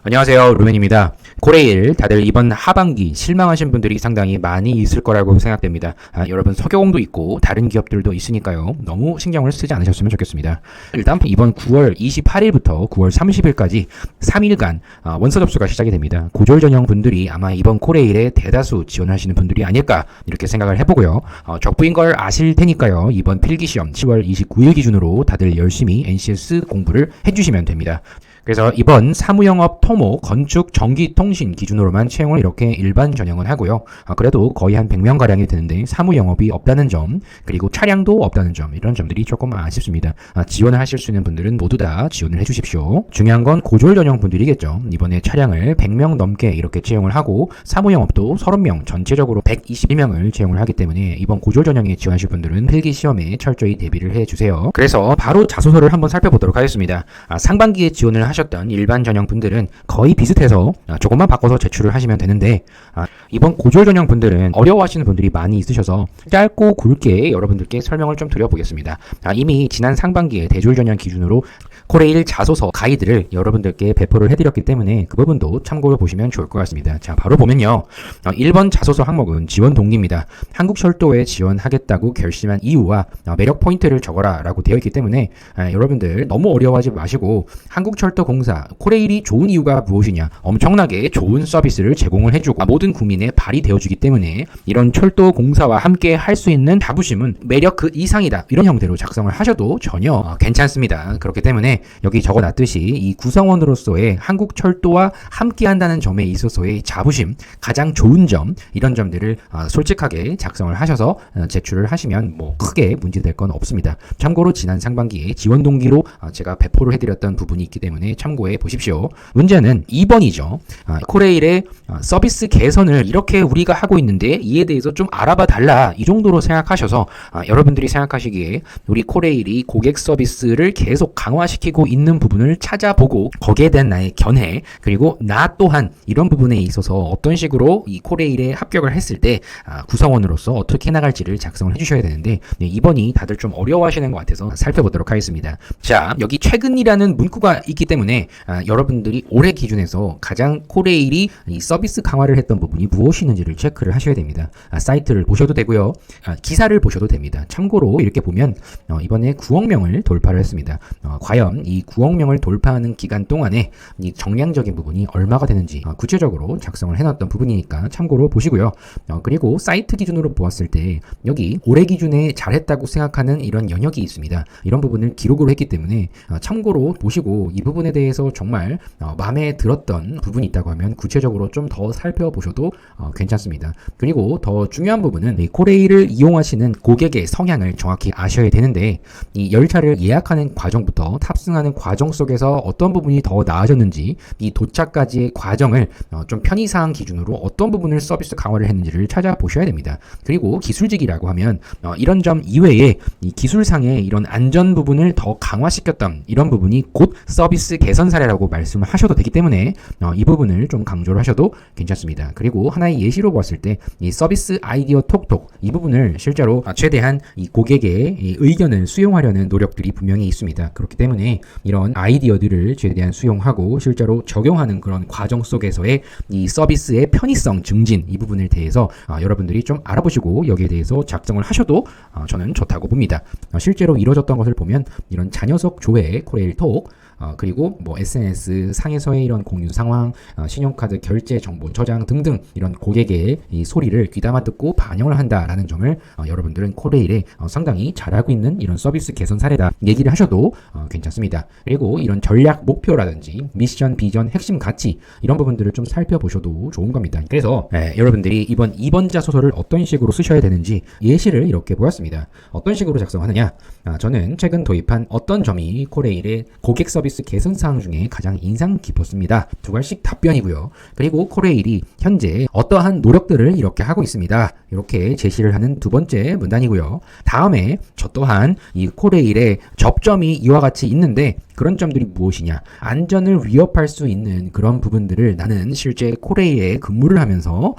안녕하세요, 루멘입니다. 코레일 다들 이번 하반기 실망하신 분들이 상당히 많이 있을 거라고 생각됩니다. 여러분 서교공도 있고 다른 기업들도 있으니까요. 너무 신경을 쓰지 않으셨으면 좋겠습니다. 일단 이번 9월 28일부터 9월 30일까지 3일간 원서 접수가 시작이 됩니다. 고졸 전형 분들이 아마 이번 코레일에 대다수 지원하시는 분들이 아닐까 이렇게 생각을 해보고요. 적부인 걸 아실 테니까요. 이번 필기시험 10월 29일 기준으로 다들 열심히 NCS 공부를 해주시면 됩니다. 그래서 이번 사무영업, 토모, 건축, 전기, 통신 기준으로만 채용을 이렇게 일반 전형은 하고요. 그래도 거의 한 100명가량이 되는데 사무영업이 없다는 점, 그리고 차량도 없다는 점, 이런 점들이 조금 아쉽습니다. 지원을 하실 수 있는 분들은 모두 다 지원을 해주십시오. 중요한 건 고졸 전형 분들이겠죠. 이번에 차량을 100명 넘게 이렇게 채용을 하고 사무영업도 30명, 전체적으로 121명을 채용을 하기 때문에 이번 고졸 전형에 지원하실 분들은 필기시험에 철저히 대비를 해주세요. 그래서 바로 자소서를 한번 살펴보도록 하겠습니다. 상반기에 지원을 하셨던 일반 전형 분들은 거의 비슷해서 조금만 바꿔서 제출을 하시면 되는데 이번 고졸 전형 분들은 어려워하시는 분들이 많이 있으셔서 짧고 굵게 여러분들께 설명을 좀 드려보겠습니다. 이미 지난 상반기에 대졸 전형 기준으로 코레일 자소서 가이드를 여러분들께 배포를 해드렸기 때문에 그 부분도 참고해 보시면 좋을 것 같습니다. 자, 바로 보면요. 1번 자소서 항목은 지원 동기입니다. 한국철도에 지원하겠다고 결심한 이유와 매력 포인트를 적어라 라고 되어 있기 때문에 여러분들 너무 어려워하지 마시고 한국철도공사 코레일이 좋은 이유가 무엇이냐, 엄청나게 좋은 서비스를 제공을 해주고 모든 국민의 발이 되어주기 때문에 이런 철도공사와 함께 할 수 있는 자부심은 매력 그 이상이다, 이런 형태로 작성을 하셔도 전혀 괜찮습니다. 그렇기 때문에 여기 적어놨듯이 이 구성원으로서의 한국철도와 함께 한다는 점에 있어서의 자부심, 가장 좋은 점, 이런 점들을 솔직하게 작성을 하셔서 제출을 하시면 뭐 크게 문제될 건 없습니다. 참고로 지난 상반기에 지원 동기로 제가 배포를 해드렸던 부분이 있기 때문에 참고해 보십시오. 문제는 2번이죠. 코레일의 서비스 개선을 이렇게 우리가 하고 있는데 이에 대해서 좀 알아봐 달라, 이 정도로 생각하셔서 여러분들이 생각하시기에 우리 코레일이 고객 서비스를 계속 강화시키고 있는 부분을 찾아보고 거기에 대한 나의 견해, 그리고 나 또한 이런 부분에 있어서 어떤 식으로 이 코레일에 합격을 했을 때 구성원으로서 어떻게 나갈지를 작성을 해주셔야 되는데 2번이 다들 좀 어려워하시는 것 같아서 살펴보도록 하겠습니다. 자, 여기 최근이라는 문구가 있기 때문에 여러분들이 올해 기준에서 가장 코레일이 이 서비스 강화를 했던 부분이 무엇이는지를 체크를 하셔야 됩니다. 사이트를 보셔도 되고요. 기사를 보셔도 됩니다. 참고로 이렇게 보면 이번에 9억 명을 돌파를 했습니다. 과연 이 9억 명을 돌파하는 기간 동안에 이 정량적인 부분이 얼마가 되는지 구체적으로 작성을 해놨던 부분이니까 참고로 보시고요. 그리고 사이트 기준으로 보았을 때 여기 올해 기준에 잘했다고 생각하는 이런 영역이 있습니다. 이런 부분을 기록으로 했기 때문에 참고로 보시고 이 부분에 대해서 정말 마음에 들었던 부분이 있다고 하면 구체적으로 좀 더 살펴보셔도 괜찮습니다. 그리고 더 중요한 부분은 이 코레일을 이용하시는 고객의 성향을 정확히 아셔야 되는데 이 열차를 예약하는 과정부터 탑승하는 과정 속에서 어떤 부분이 더 나아졌는지, 이 도착까지의 과정을 좀 편의사항 기준으로 어떤 부분을 서비스 강화를 했는지를 찾아보셔야 됩니다. 그리고 기술직이라고 하면 이런 점 이외에 이 기술상의 이런 안전 부분을 더 강화시켰던 이런 부분이 곧 서비스 개선 사례라고 말씀을 하셔도 되기 때문에 이 부분을 좀 강조를 하셔도 괜찮습니다. 그리고 하나의 예시로 봤을 때 이 서비스 아이디어 톡톡, 이 부분을 실제로 최대한 이 고객의 이 의견을 수용하려는 노력들이 분명히 있습니다. 그렇기 때문에 이런 아이디어들을 최대한 수용하고 실제로 적용하는 그런 과정 속에서의 이 서비스의 편의성 증진, 이 부분에 대해서 여러분들이 좀 알아보시고 여기에 대해서 작성을 하셔도 저는 좋다고 봅니다. 실제로 이루어졌던 것을 보면 이런 자녀석 조회, 코레일 톡, 그리고 뭐 SNS 상에서의 이런 공유 상황, 신용카드 결제 정보 저장 등등 이런 고객의 이 소리를 귀담아 듣고 반영을 한다라는 점을 여러분들은 코레일에 상당히 잘하고 있는 이런 서비스 개선 사례다 얘기를 하셔도 괜찮습니다. 그리고 이런 전략 목표라든지 미션, 비전, 핵심 가치, 이런 부분들을 좀 살펴보셔도 좋은 겁니다. 그래서 여러분들이 이번 2번 자소서를 어떤 식으로 쓰셔야 되는지 예시를 이렇게 보았습니다. 어떤 식으로 작성하느냐, 저는 최근 도입한 어떤 점이 코레일의 고객 서비스 개선 사항 중에 가장 인상 깊었습니다. 두 갈씩 답변이고요. 그리고 코레일이 현재 어떠한 노력들을 이렇게 하고 있습니다. 이렇게 제시를 하는 두 번째 문단이고요. 다음에 저 또한 이 코레일의 접점이 이와 같이 있는데 그런 점들이 무엇이냐? 안전을 위협할 수 있는 그런 부분들을 나는 실제 코레일에 근무를 하면서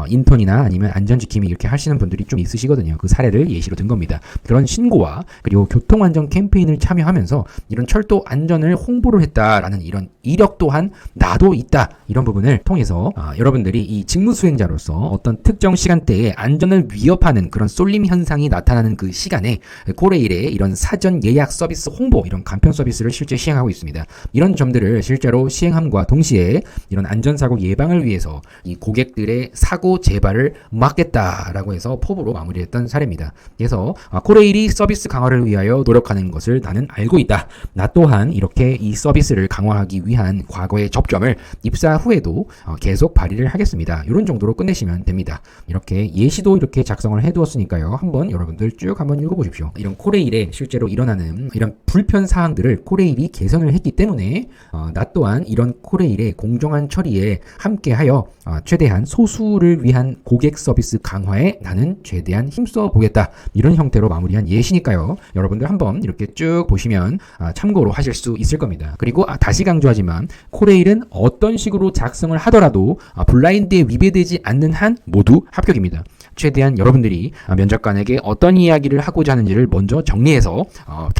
인턴이나 아니면 안전지킴이 이렇게 하시는 분들이 좀 있으시거든요. 그 사례를 예시로 든 겁니다. 그런 신고와 그리고 교통안전 캠페인을 참여하면서 이런 철도 안전을 홍보를 했다라는 이런 이력 또한 나도 있다. 이런 부분을 통해서 여러분들이 이 직무 수행자로서 어떤 특정 시간대에 안전을 위협하는 그런 쏠림 현상이 나타나는 그 시간에 코레일의 이런 사전 예약 서비스 홍보, 이런 간편 서비스를 실제 시행하고 있습니다. 이런 점들을 실제로 시행함과 동시에 이런 안전사고 예방을 위해서 이 고객들의 사고 재발을 막겠다라고 해서 포부로 마무리했던 사례입니다. 그래서 코레일이 서비스 강화를 위하여 노력하는 것을 나는 알고 있다. 나 또한 이렇게 이 서비스를 강화하기 위한 과거의 접점을 입사 후에도 계속 발휘를 하겠습니다. 이런 정도로 끝내시면 됩니다. 이렇게 예시도 이렇게 작성을 해두었으니까요. 한번 여러분들 쭉 한번 읽어보십시오. 이런 코레일에 실제로 일어나는 이런 불편 사항들을 코레일이 개선을 했기 때문에 나 또한 이런 코레일의 공정한 처리에 함께하여 최대한 소수를 위한 고객 서비스 강화에 나는 최대한 힘써 보겠다. 이런 형태로 마무리한 예시니까요. 여러분들 한번 이렇게 쭉 보시면 참고로 하실 수 있을 겁니다. 그리고 다시 강조하지만 코레일은 어떤 식으로 작성을 하더라도 블라인드에 위배되지 않는 한 모두 합격입니다. 최대한 여러분들이 면접관에게 어떤 이야기를 하고자 하는지를 먼저 정리해서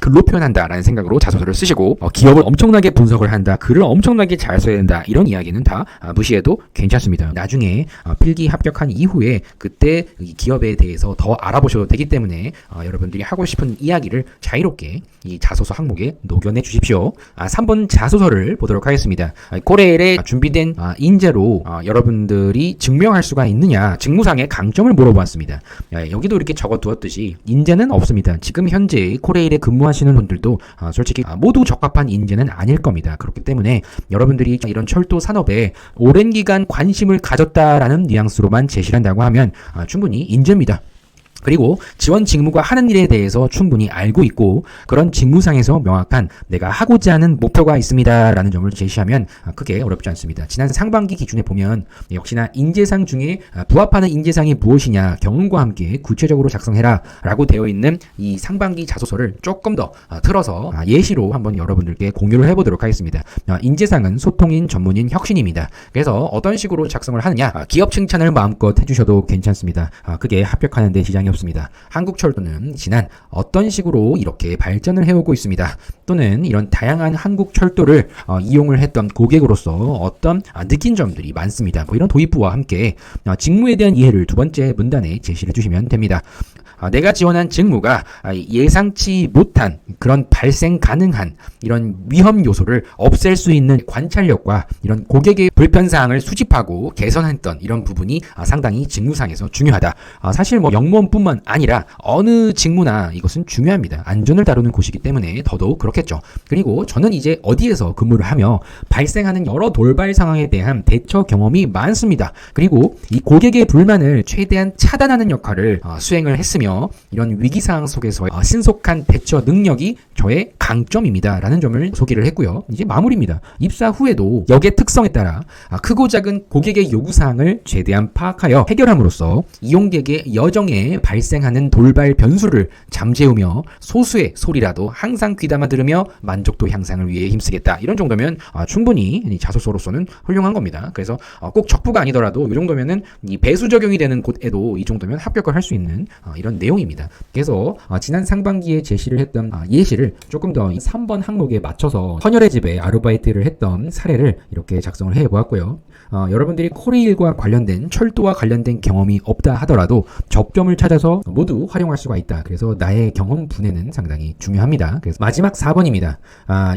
글로 표현한다라는 생각으로 자소서를 쓰시고 기업을 엄청나게 분석을 한다, 글을 엄청나게 잘 써야 된다, 이런 이야기는 다 무시해도 괜찮습니다. 나중에 필기 합격한 이후에 그때 기업에 대해서 더 알아보셔도 되기 때문에 여러분들이 하고 싶은 이야기를 자유롭게 이 자소서 항목에 녹여내 주십시오. 3번 자소서를 보도록 하겠습니다. 코레일에 준비된 인재로 여러분들이 증명할 수가 있느냐, 직무상의 강점을 물어보았습니다. 여기도 이렇게 적어두었듯이 인재는 없습니다. 지금 현재 코레일에 근무하시는 분들도 솔직히 모두 적합한 인재는 아닐 겁니다. 그렇기 때문에 여러분들이 이런 철도 산업에 오랜 기간 관심을 가졌다라는 뉘앙스로만 제시를 한다고 하면 충분히 인재입니다. 그리고 지원 직무가 하는 일에 대해서 충분히 알고 있고 그런 직무상에서 명확한 내가 하고자 하는 목표가 있습니다 라는 점을 제시하면 크게 어렵지 않습니다. 지난 상반기 기준에 보면 역시나 인재상 중에 부합하는 인재상이 무엇이냐 경험과 함께 구체적으로 작성해라 라고 되어 있는 이 상반기 자소서를 조금 더 틀어서 예시로 한번 여러분들께 공유를 해보도록 하겠습니다. 인재상은 소통인, 전문인, 혁신입니다. 그래서 어떤 식으로 작성을 하느냐, 기업 칭찬을 마음껏 해주셔도 괜찮습니다. 그게 합격하는 데 지장이 없습니다. 한국철도는 지난 어떤 식으로 이렇게 발전을 해오고 있습니다. 또는 이런 다양한 한국철도를 이용을 했던 고객으로서 어떤 느낀 점들이 많습니다. 이런 도입부와 함께 직무에 대한 이해를 두 번째 문단에 제시를 해주시면 됩니다. 내가 지원한 직무가 예상치 못한 그런 발생 가능한 이런 위험 요소를 없앨 수 있는 관찰력과 이런 고객의 불편사항을 수집하고 개선했던 이런 부분이 상당히 직무상에서 중요하다. 사실 영무원뿐만 아니라 어느 직무나 이것은 중요합니다. 안전을 다루는 곳이기 때문에 더더욱 그렇겠죠. 그리고 저는 이제 어디에서 근무를 하며 발생하는 여러 돌발 상황에 대한 대처 경험이 많습니다. 그리고 이 고객의 불만을 최대한 차단하는 역할을 수행을 했으며 이런 위기상황 속에서 신속한 대처 능력이 저의 강점입니다 라는 점을 소개를 했고요. 이제 마무리입니다. 입사 후에도 역의 특성에 따라 크고 작은 고객의 요구사항을 최대한 파악하여 해결함으로써 이용객의 여정에 발생하는 돌발 변수를 잠재우며 소수의 소리라도 항상 귀담아 들으며 만족도 향상을 위해 힘쓰겠다. 이런 정도면 충분히 자소서로서는 훌륭한 겁니다. 그래서 꼭 적부가 아니더라도 이 정도면은 이 배수 적용이 되는 곳에도 이 정도면 합격을 할 수 있는 이런 내용입니다. 그래서 지난 상반기에 제시를 했던 예시를 조금 더 3번 항목에 맞춰서 헌혈의 집에 아르바이트를 했던 사례를 이렇게 작성을 해보았고요. 여러분들이 코레일과 관련된 철도와 관련된 경험이 없다 하더라도 접점을 찾아서 모두 활용할 수가 있다. 그래서 나의 경험 분해는 상당히 중요합니다. 그래서 마지막 4번입니다.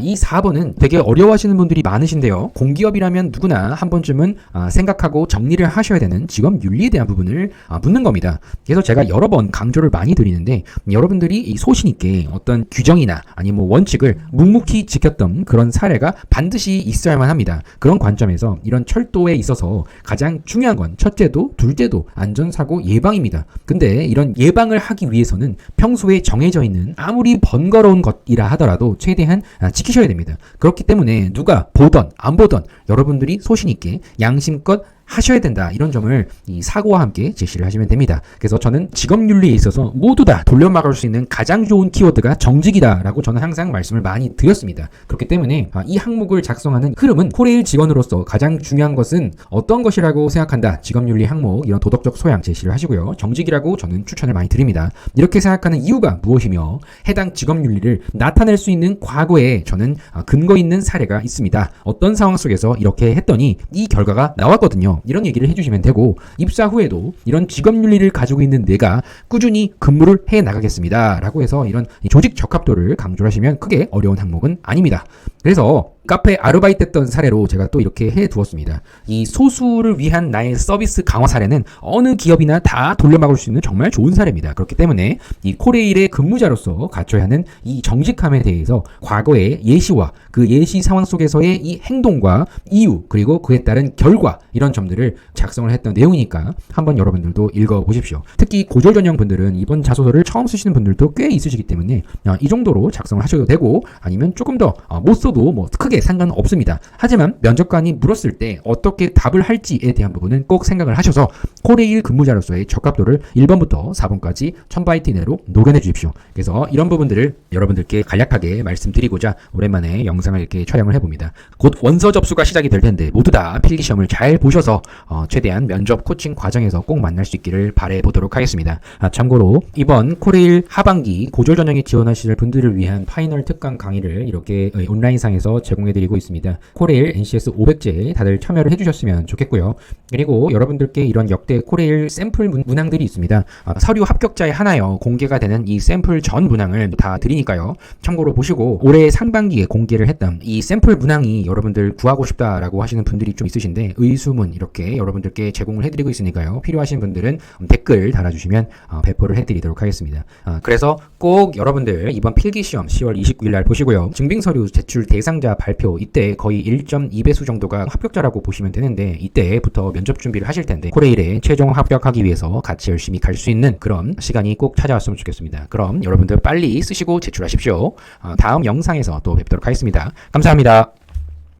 이 4번은 되게 어려워하시는 분들이 많으신데요. 공기업이라면 누구나 한 번쯤은 생각하고 정리를 하셔야 되는 직업 윤리에 대한 부분을 묻는 겁니다. 그래서 제가 여러 번 강조를 많이 드리는데 여러분들이 이 소신 있게 어떤 규정이나 아니면 원칙을 묵묵히 지켰던 그런 사례가 반드시 있어야만 합니다. 그런 관점에서 이런 철도에 있어서 가장 중요한 건 첫째도 둘째도 안전사고 예방입니다. 근데 이런 예방을 하기 위해서는 평소에 정해져 있는 아무리 번거로운 것이라 하더라도 최대한 지키셔야 됩니다. 그렇기 때문에 누가 보던 안 보던 여러분들이 소신 있게 양심껏 하셔야 된다. 이런 점을 이 사고와 함께 제시를 하시면 됩니다. 그래서 저는 직업윤리에 있어서 모두 다 돌려막을 수 있는 가장 좋은 키워드가 정직이다라고 저는 항상 말씀을 많이 드렸습니다. 그렇기 때문에 이 항목을 작성하는 흐름은 코레일 직원으로서 가장 중요한 것은 어떤 것이라고 생각한다. 직업윤리 항목, 이런 도덕적 소양 제시를 하시고요. 정직이라고 저는 추천을 많이 드립니다. 이렇게 생각하는 이유가 무엇이며 해당 직업윤리를 나타낼 수 있는 과거에 저는 근거 있는 사례가 있습니다. 어떤 상황 속에서 이렇게 했더니 이 결과가 나왔거든요. 이런 얘기를 해주시면 되고, 입사 후에도 이런 직업윤리를 가지고 있는 내가 꾸준히 근무를 해 나가겠습니다 라고 해서 이런 조직 적합도를 강조를 하시면 크게 어려운 항목은 아닙니다. 그래서 카페 아르바이트 했던 사례로 제가 또 이렇게 해두었습니다. 이 소수를 위한 나의 서비스 강화 사례는 어느 기업이나 다 돌려막을 수 있는 정말 좋은 사례입니다. 그렇기 때문에 이 코레일의 근무자로서 갖춰야 하는 이 정직함에 대해서 과거의 예시와 그 예시 상황 속에서의 이 행동과 이유, 그리고 그에 따른 결과, 이런 점들을 작성을 했던 내용이니까 한번 여러분들도 읽어보십시오. 특히 고졸 전형 분들은 이번 자소서를 처음 쓰시는 분들도 꽤 있으시기 때문에 이 정도로 작성을 하셔도 되고, 아니면 조금 더 못 써도 뭐 크게 상관없습니다. 하지만 면접관이 물었을 때 어떻게 답을 할지에 대한 부분은 꼭 생각을 하셔서 코레일 근무자로서의 적합도를 1번부터 4번까지 1000바이트 이내로 녹여내 주십시오. 그래서 이런 부분들을 여러분들께 간략하게 말씀드리고자 오랜만에 영상을 이렇게 촬영을 해봅니다. 곧 원서 접수가 시작이 될 텐데 모두 다 필기시험을 잘 보셔서 최대한 면접 코칭 과정에서 꼭 만날 수 있기를 바라보도록 하겠습니다. 참고로 이번 코레일 하반기 고졸 전형에 지원하실 분들을 위한 파이널 특강 강의를 이렇게 온라인상에서 제공해드리고 있습니다. 코레일 NCS 500제 다들 참여를 해주셨으면 좋겠고요. 그리고 여러분들께 이런 역대 코레일 샘플 문항들이 있습니다. 서류 합격자의 하나여 공개가 되는 이 샘플 전 문항을 다 드리니까요. 참고로 보시고 올해 상반기에 공개를 했던 이 샘플 문항이 여러분들 구하고 싶다라고 하시는 분들이 좀 있으신데 의수문 이렇게 여러분들께 제공을 해드리고 있으니까요. 필요하신 분들은 댓글 달아주시면 배포를 해드리도록 하겠습니다. 그래서 꼭 여러분들 이번 필기시험 10월 29일 날 보시고요. 증빙서류 제출 대상자 발표, 이때 거의 1.2배수 정도가 합격자라고 보시면 되는데 이때부터 면접 준비를 하실 텐데 코레일에 최종 합격하기 위해서 같이 열심히 갈 수 있는 그런 시간이 꼭 찾아왔으면 좋겠습니다. 그럼 여러분들 빨리 쓰시고 제출하십시오. 다음 영상에서 또 뵙도록 하겠습니다. 감사합니다.